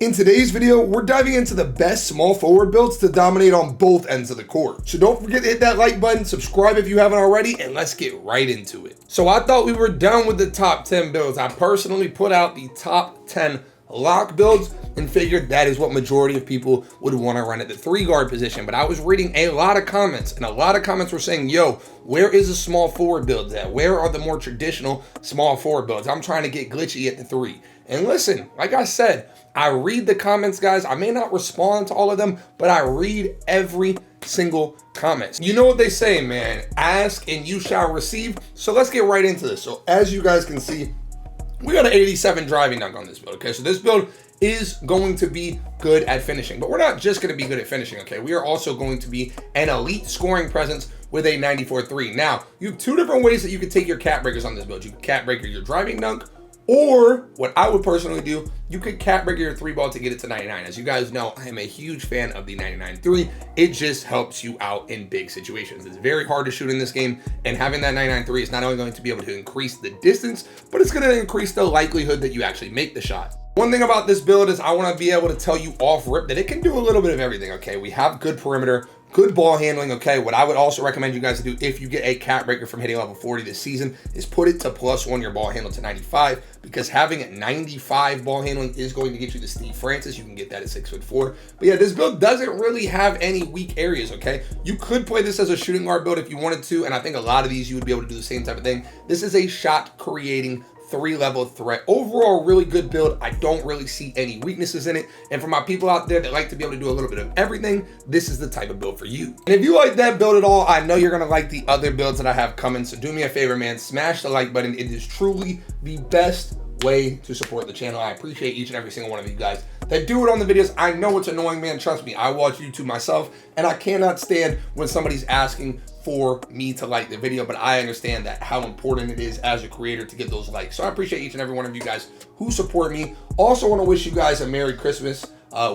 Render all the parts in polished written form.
In today's video, we're diving into the best small forward builds to dominate on both ends of the court. So don't forget to hit that like button, subscribe if you haven't already, and let's get right into it. So I thought we were done with the top 10 builds. I personally put out the top 10 lock builds and figured that is what majority of people would want to run at the 3-guard position. But I was reading a lot of comments, and a lot of comments were saying, yo, where is the small forward builds at? Where are the more traditional small forward builds? I'm trying to get Glitchy at the 3. And listen, like I said, I read the comments, guys. I may not respond to all of them, but I read every single comment. You know what they say, man, ask and you shall receive. So let's get right into this. So as you guys can see, we got an 87 driving dunk on this build, okay? So this build is going to be good at finishing, but we're not just going to be good at finishing, okay? We are also going to be an elite scoring presence with a 94-3. Now, you have two different ways that you can take your cap breakers on this build. You can cap breaker your driving dunk, or what I would personally do, you could cap breaker your 3-ball to get it to 99. As you guys know, I am a huge fan of the 99-3. It just helps you out in big situations. It's very hard to shoot in this game, and having that 99-3 is not only going to be able to increase the distance, but it's going to increase the likelihood that you actually make the shot. One thing about this build is I want to be able to tell you off rip that it can do a little bit of everything, okay? We have good perimeter, good ball handling, okay? What I would also recommend you guys to do if you get a cap breaker from hitting level 40 this season is put it to +1 your ball handle to 95, because having 95 ball handling is going to get you the Steve Francis. You can get that at 6'4". But yeah, this build doesn't really have any weak areas, okay? You could play this as a shooting guard build if you wanted to, and I think a lot of these you would be able to do the same type of thing. This is a shot creating 3-level threat. Overall, really good build. I don't really see any weaknesses in it. And for my people out there that like to be able to do a little bit of everything, this is the type of build for you. And if you like that build at all, I know you're gonna like the other builds that I have coming. So do me a favor, man, smash the like button. It is truly the best way to support the channel. I appreciate each and every single one of you guys that do it on the videos. I know it's annoying, man. Trust me, I watch YouTube myself, and I cannot stand when somebody's asking for me to like the video, but I understand that how important it is as a creator to get those likes. So I appreciate each and every one of you guys who support me. Also want to wish you guys a Merry Christmas,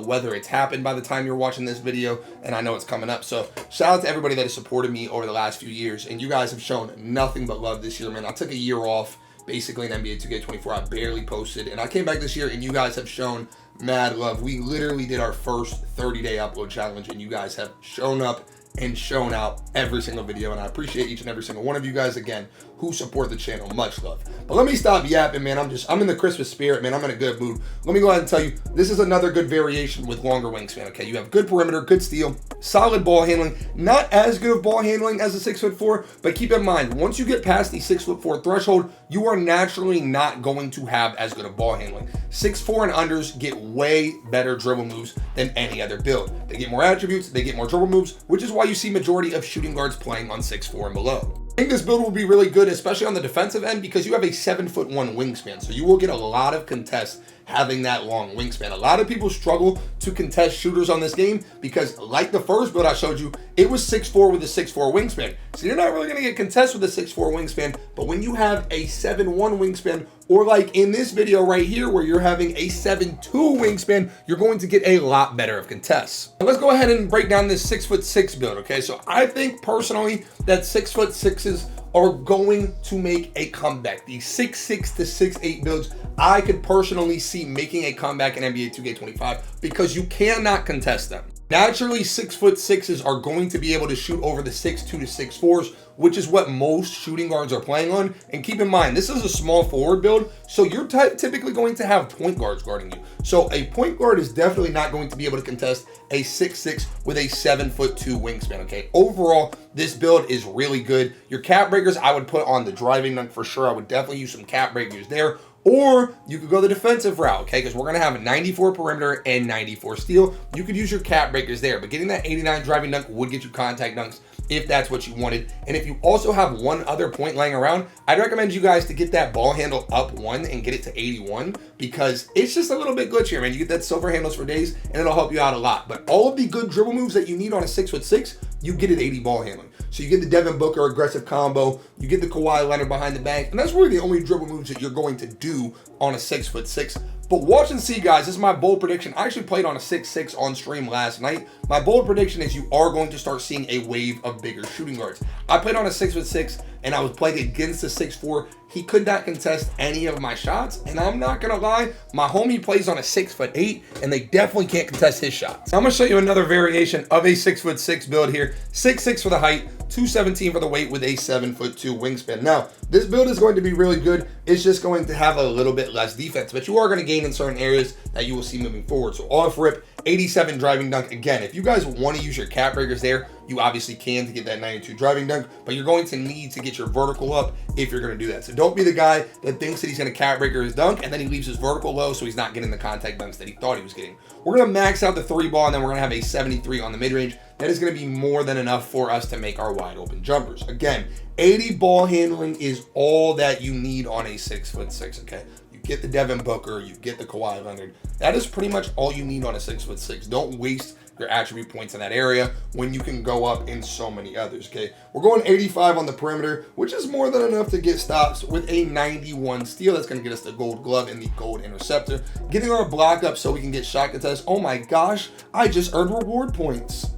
whether it's happened by the time you're watching this video, and I know it's coming up. So shout out to everybody that has supported me over the last few years, and you guys have shown nothing but love this year, man. I took a year off, basically in NBA 2K24. I barely posted, and I came back this year, and you guys have shown mad love. We literally did our first 30-day upload challenge, and you guys have shown up and shown out every single video, and I appreciate each and every single one of you guys again who support the channel. Much love. But let me stop yapping, man. I'm in the Christmas spirit, man. I'm in a good mood. Let me go ahead and tell you, this is another good variation with longer wingspan, okay? You have good perimeter, good steal, solid ball handling, not as good of ball handling as a 6'4", but keep in mind, once you get past the 6'4" threshold, you are naturally not going to have as good of ball handling. 6'4" and unders get way better dribble moves than any other build. They get more attributes, they get more dribble moves, which is why you see majority of shooting guards playing on 6'4" and below. I think this build will be really good, especially on the defensive end, because you have a 7'1" wingspan. So you will get a lot of contests having that long wingspan. A lot of people struggle to contest shooters on this game because, like the first build I showed you, it was 6'4" with a 6'4" wingspan. So you're not really going to get contests with a 6'4" wingspan, but when you have a 7'1" wingspan, or like in this video right here where you're having a 7'2" wingspan, you're going to get a lot better of contests. Let's go ahead and break down this 6'6" build, okay? So I think personally that 6'6" are going to make a comeback. These 6'6" to 6'8" builds, I could personally see making a comeback in NBA 2K25 because you cannot contest them. Naturally, 6'6" are going to be able to shoot over the 6'2" to 6'4", which is what most shooting guards are playing on. And keep in mind, this is a small forward build, so you're typically going to have point guards guarding you. So a point guard is definitely not going to be able to contest a 6'6" with a 7'2" wingspan, okay? Overall, this build is really good. Your cap breakers, I would put on the driving dunk for sure. I would definitely use some cap breakers there. Or you could go the defensive route, okay? Because we're going to have a 94 perimeter and 94 steal. You could use your cap breakers there, but getting that 89 driving dunk would get you contact dunks if that's what you wanted. And if you also have one other point laying around, I'd recommend you guys to get that ball handle up 1 and get it to 81, because it's just a little bit glitchier, man. You get that silver handles for days, and it'll help you out a lot. But all of the good dribble moves that you need on a 6'6", you get at 80 ball handling. So you get the Devin Booker aggressive combo, you get the Kawhi Leonard behind the back, and that's really the only dribble moves that you're going to do on a 6'6". But watch and see, guys. This is my bold prediction. I actually played on a 6'6" on stream last night. My bold prediction is you are going to start seeing a wave of bigger shooting guards. I played on a 6'6", and I was playing against a 6'4". He could not contest any of my shots, and I'm not gonna lie, my homie plays on a 6'8", and they definitely can't contest his shots. I'm gonna show you another variation of a 6'6" build here. 6'6" for the height, 217 for the weight with a 7'2" wingspan. Now, this build is going to be really good. It's just going to have a little bit less defense, but you are going to gain in certain areas that you will see moving forward. So off rip, 87 driving dunk. Again, if you guys want to use your cap breakers there, you obviously can to get that 92 driving dunk, but you're going to need to get your vertical up if you're going to do that. So don't be the guy that thinks that he's going to cap breaker his dunk and then he leaves his vertical low so he's not getting the contact dunks that he thought he was getting. We're going to max out the 3 ball, and then we're going to have a 73 on the mid-range. That is going to be more than enough for us to make our wide open jumpers. Again, 80 ball handling is all that you need on a 6'6", okay? You get the Devin Booker, you get the Kawhi Leonard. That is pretty much all you need on a 6'6". Don't waste your attribute points in that area when you can go up in so many others, okay? We're going 85 on the perimeter, which is more than enough to get stops with a 91 steal. That's going to get us the gold glove and the gold interceptor. Getting our block up so we can get shot contest. Oh my gosh, I just earned reward points.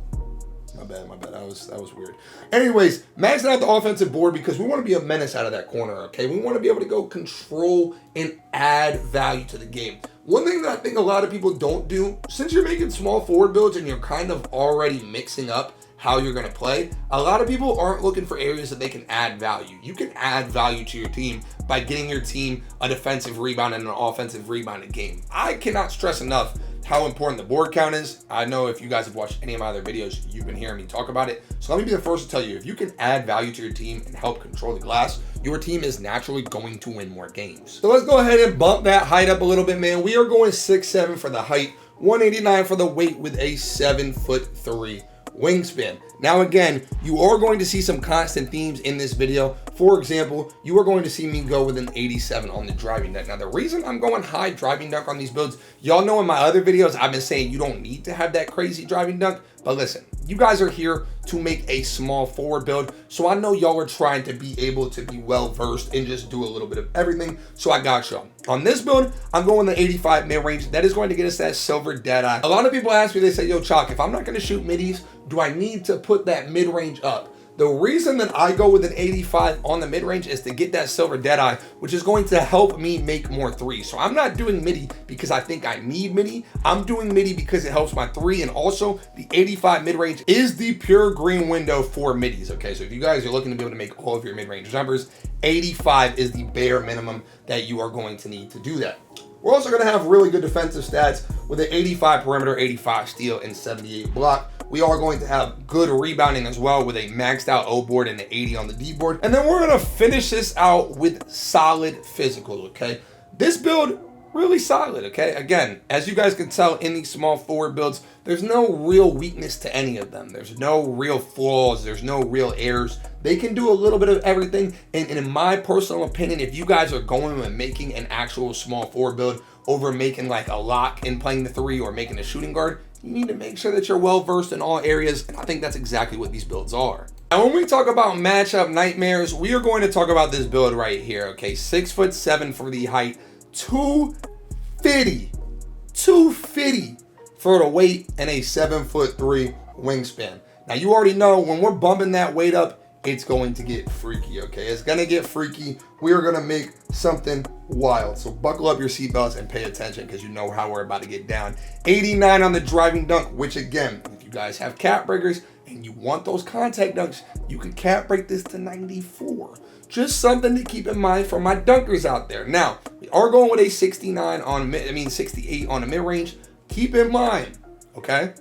My bad. That was weird. Anyways, maxing out the offensive board because we want to be a menace out of that corner, okay? We want to be able to go control and add value to the game. One thing that I think a lot of people don't do, since you're making small forward builds and you're kind of already mixing up how you're going to play, a lot of people aren't looking for areas that they can add value. You can add value to your team by getting your team a defensive rebound and an offensive rebound a game. I cannot stress enough how important the board count is. I know if you guys have watched any of my other videos, you've been hearing me talk about it. So let me be the first to tell you, if you can add value to your team and help control the glass, your team is naturally going to win more games. So let's go ahead and bump that height up a little bit, man. We are going 6'7" for the height, 189 for the weight with a 7'3" wingspan. Now again, you are going to see some constant themes in this video. For example, you are going to see me go with an 87 on the driving dunk. Now the reason I'm going high driving dunk on these builds, y'all know in my other videos I've been saying you don't need to have that crazy driving dunk, but listen, you guys are here to make a small forward build, so I know y'all are trying to be able to be well versed and just do a little bit of everything, so I got y'all. On this build, I'm going the 85 mid-range. That is going to get us that silver dead eye. A lot of people ask me, they say, yo, Choc, if I'm not going to shoot middies, do I need to put that mid-range up? The reason that I go with an 85 on the mid-range is to get that silver dead eye, which is going to help me make more threes. So I'm not doing midi because I think I need midi. I'm doing midi because it helps my three. And also the 85 mid-range is the pure green window for middies. Okay, so if you guys are looking to be able to make all of your mid-range numbers, 85 is the bare minimum that you are going to need to do that. We're also going to have really good defensive stats with an 85 perimeter, 85 steal, and 78 block. We are going to have good rebounding as well with a maxed out O board and an 80 on the D board. And then we're going to finish this out with solid physicals, okay? This build, really solid, okay? Again, as you guys can tell in these small forward builds, there's no real weakness to any of them. There's no real flaws. There's no real errors. They can do a little bit of everything. And in my personal opinion, if you guys are going and making an actual small forward build over making like a lock and playing the three or making a shooting guard, you need to make sure that you're well versed in all areas, and I think that's exactly what these builds are. Now, when we talk about matchup nightmares, we are going to talk about this build right here, okay? 6'7" for the height, 250 for the weight, and a 7'3" wingspan. Now, you already know when we're bumping that weight up, it's going to get freaky, okay? It's gonna get freaky. We are gonna make something wild. So buckle up your seatbelts and pay attention because you know how we're about to get down. 89 on the driving dunk, which again, if you guys have cap breakers and you want those contact dunks, you can cap break this to 94. Just something to keep in mind for my dunkers out there. Now, we are going with a 68 on the mid-range. Keep in mind, okay?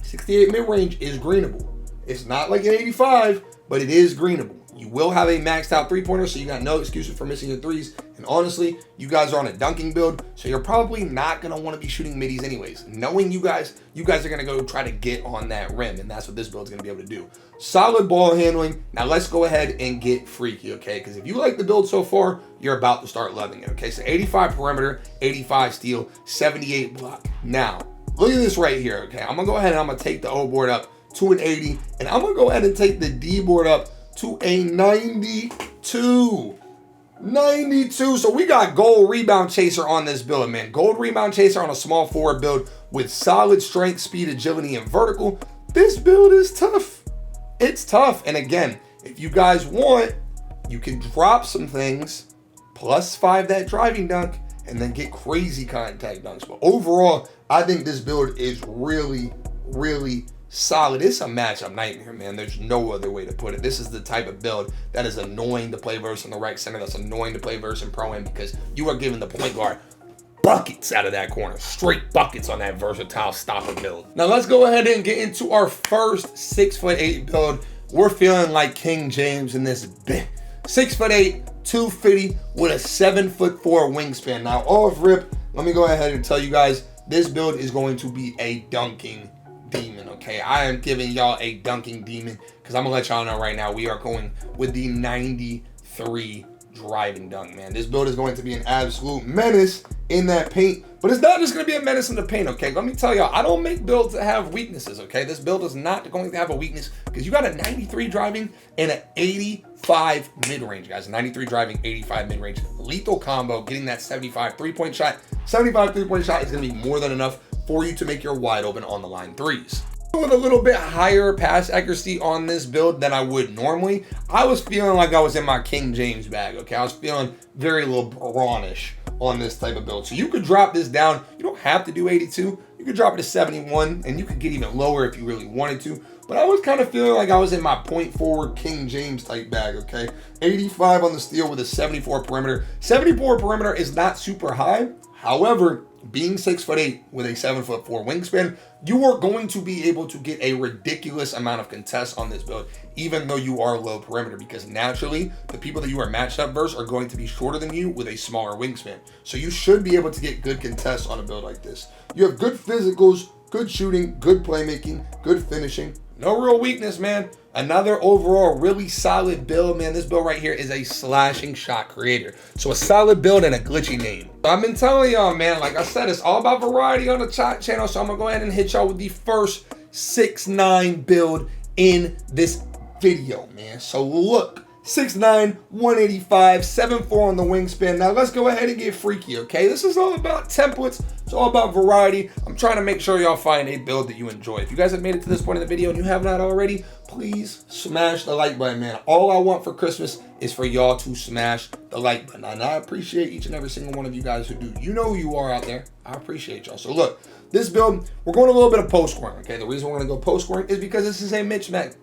68 mid-range is greenable. It's not like an 85, but it is greenable. You will have a maxed out three-pointer, so you got no excuses for missing your threes. And honestly, you guys are on a dunking build, so you're probably not gonna wanna be shooting middies anyways. Knowing you guys are gonna go try to get on that rim, and that's what this build's gonna be able to do. Solid ball handling. Now let's go ahead and get freaky, okay? Because if you like the build so far, you're about to start loving it, okay? So 85 perimeter, 85 steal, 78 block. Now, look at this right here, okay? I'm gonna go ahead and I'm gonna take the O board up to an 80, and I'm gonna go ahead and take the D board up to a 92. 92. So we got gold rebound chaser on this build, man. Gold rebound chaser on a small forward build with solid strength, speed, agility, and vertical. This build is tough. It's tough. And again, if you guys want, you can drop some things, +5 that driving dunk, and then get crazy contact dunks. But overall, I think this build is really, really solid. It's a matchup nightmare, man. There's no other way to put it. This is the type of build that is annoying to play versus in the rec center. That's annoying to play versus in pro-am because you are giving the point guard buckets out of that corner. Straight buckets on that versatile stopper build. Now let's go ahead and get into our first 6'8" build. We're feeling like King James in this bit. 6'8", 250 with a 7'4" wingspan. Now off rip, let me go ahead and tell you guys, this build is going to be a dunking demon, okay? I am giving y'all a dunking demon because I'm gonna let y'all know right now we are going with the 93 driving dunk, man. This build is going to be an absolute menace in that paint, but it's not just going to be a menace in the paint, okay? Let me tell y'all, I don't make builds that have weaknesses, okay? This build is not going to have a weakness because you got a 93 driving and an 85 mid-range, guys. 93 driving, 85 mid-range. Lethal combo, getting that 75 three-point shot. 75 three-point shot is going to be more than enough for you to make your wide open on the line threes. With a little bit higher pass accuracy on this build than I would normally, I was feeling like I was in my King James bag, okay? I was feeling very LeBron-ish on this type of build. So you could drop this down. You don't have to do 82. You could drop it to 71, and you could get even lower if you really wanted to. But I was kind of feeling like I was in my point forward King James type bag, okay? 85 on the steal with a 74 perimeter. 74 perimeter is not super high. However, being 6'8" with a 7'4" wingspan, you are going to be able to get a ridiculous amount of contests on this build, even though you are low perimeter, because naturally, the people that you are matched up versus are going to be shorter than you with a smaller wingspan. So you should be able to get good contests on a build like this. You have good physicals, good shooting, good playmaking, good finishing. No real weakness, man. Another overall really solid build, man. This build right here is a slashing shot creator. So a solid build and a glitchy name. I've been telling y'all, man, like I said, it's all about variety on the Choc channel. So I'm gonna go ahead and hit y'all with the first 6'9" build in this video, man. So look. 6'9", 185, 7'4" on the wingspan. Now let's go ahead and get freaky, okay? This is all about templates. It's all about variety. I'm trying to make sure y'all find a build that you enjoy. If you guys have made it to this point in the video and you have not already, please smash the like button, man. All I want for Christmas is for y'all to smash the like button. And I appreciate each and every single one of you guys who do. You know who you are out there. I appreciate y'all. So look, this build, we're going a little bit of post scoring, okay? The reason we're going to go post scoring is because this is a mismatch.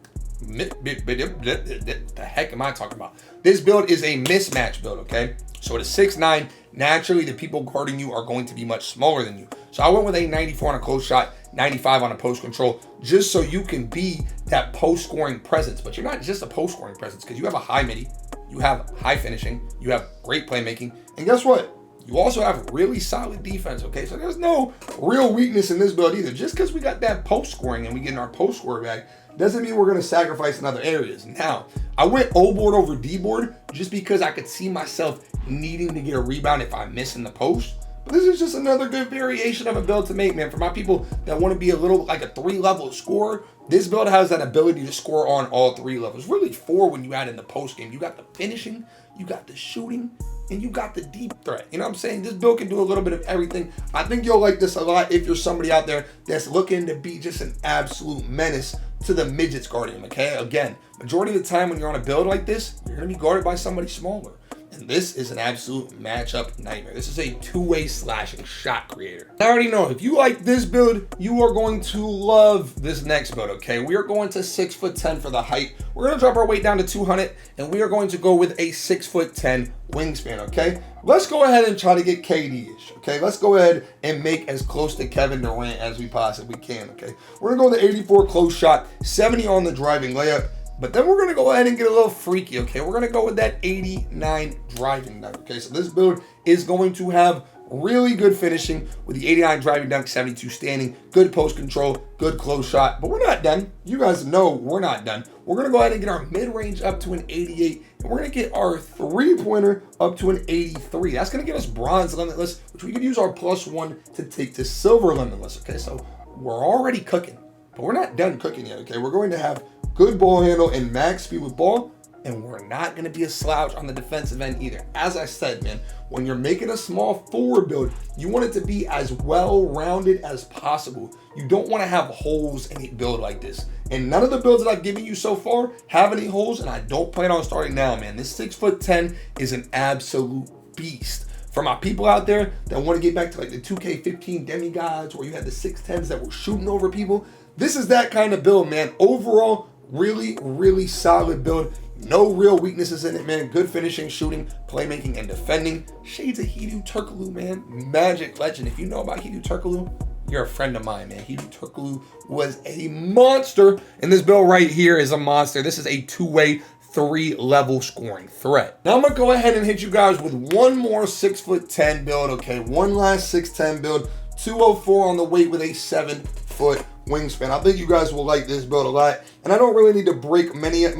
The heck am I talking about? This build is a mismatch build, okay? So at a 6'9", naturally the people guarding you are going to be much smaller than you. So I went with a 94 on a close shot, 95 on a post control, just so you can be that post scoring presence. But you're not just a post scoring presence because you have a high midi, you have high finishing, you have great playmaking, and guess what? You also have really solid defense, okay? So there's no real weakness in this build either. Just because we got that post scoring and we get in our post score bag doesn't mean we're going to sacrifice in other areas. Now, I went O board over D board just because I could see myself needing to get a rebound if I miss in the post. But this is just another good variation of a build to make, man. For my people that want to be a little like a 3-level scorer, this build has that ability to score on all 3 levels. Really 4 when you add in the post game. You got the finishing, you got the shooting, and you got the deep threat. You know what I'm saying? This build can do a little bit of everything. I think you'll like this a lot if you're somebody out there that's looking to be just an absolute menace to the midgets guarding him, okay? Again, majority of the time when you're on a build like this, you're going to be guarded by somebody smaller. And this is an absolute matchup nightmare. This is a two-way slashing shot creator. I already know, if you like this build, you are going to love this next build, okay? We are going to 6'10" for the height. We're going to drop our weight down to 200, and we are going to go with a 6'10" wingspan, okay? Let's go ahead and try to get KD-ish, okay? Let's go ahead and make as close to Kevin Durant as we possibly can, okay? We're going to go with the 84 close shot, 70 on the driving layup. But then we're going to go ahead and get a little freaky, okay? We're going to go with that 89 driving dunk, okay? So this build is going to have really good finishing with the 89 driving dunk, 72 standing, good post control, good close shot. But we're not done. You guys know we're not done. We're going to go ahead and get our mid-range up to an 88, and we're going to get our three-pointer up to an 83. That's going to get us bronze limitless, which we could use our +1 to take to silver limitless, okay? So we're already cooking, but we're not done cooking yet, okay? We're going to have good ball handle and max speed with ball, and we're not going to be a slouch on the defensive end either. As I said, man, when you're making a small forward build, you want it to be as well-rounded as possible. You don't want to have holes in a build like this. And none of the builds that I've given you so far have any holes, and I don't plan on starting now, man. This 6'10" is an absolute beast. For my people out there that want to get back to like the 2K15 demigods where you had the 6'10s that were shooting over people, this is that kind of build, man. Overall, really, really solid build. No real weaknesses in it, man. Good finishing, shooting, playmaking, and defending. Shades of Hidu Turkoglu, man. Magic legend. If you know about Hidu Turkoglu, you're a friend of mine, man. Hidu Turkoglu was a monster. And this build right here is a monster. This is a two-way, 3-level scoring threat. Now I'm gonna go ahead and hit you guys with one more 6'10" build, okay? One last 6'10" build, 204 on the weight with a 7-foot wingspan. I think you guys will like this build a lot, and I don't really need to break many. Y'all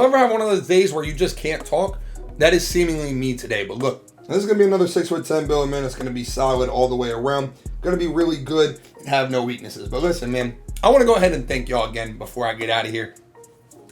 ever have one of those days where you just can't talk? That is seemingly me today, but look, this is gonna be another 6'10" build, man. It's gonna be solid all the way around. Gonna be really good and have no weaknesses. But listen, man, I want to go ahead and thank y'all again before I get out of here.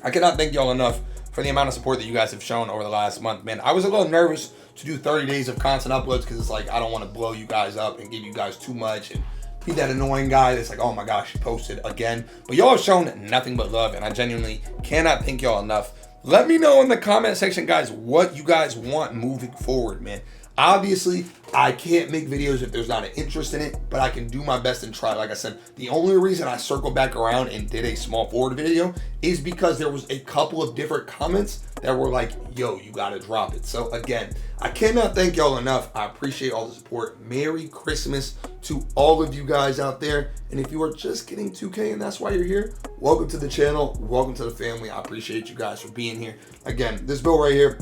I cannot thank y'all enough for the amount of support that you guys have shown over the last month, man. I was a little nervous to do 30 days of constant uploads because it's like I don't want to blow you guys up and give you guys too much and be that annoying guy that's like, oh my gosh, you posted again. But y'all have shown nothing but love, and I genuinely cannot thank y'all enough. Let me know in the comment section, guys, what you guys want moving forward, man. Obviously, I can't make videos if there's not an interest in it, but I can do my best and try. Like I said, the only reason I circled back around and did a small forward video is because there was a couple of different comments that were like, yo, you gotta drop it. So again, I cannot thank y'all enough. I appreciate all the support. Merry Christmas to all of you guys out there. And if you are just getting 2K and that's why you're here, welcome to the channel. Welcome to the family. I appreciate you guys for being here. Again, this build right here,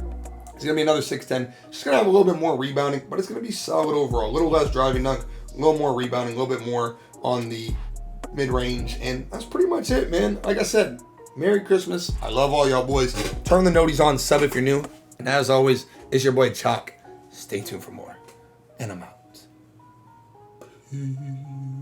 it's going to be another 6'10". Just going to have a little bit more rebounding, but it's going to be solid overall. A little less driving dunk, a little more rebounding, a little bit more on the mid-range. And that's pretty much it, man. Like I said, Merry Christmas. I love all y'all boys. Turn the noties on, sub if you're new. And as always, it's your boy Choc. Stay tuned for more. And I'm out. Peace.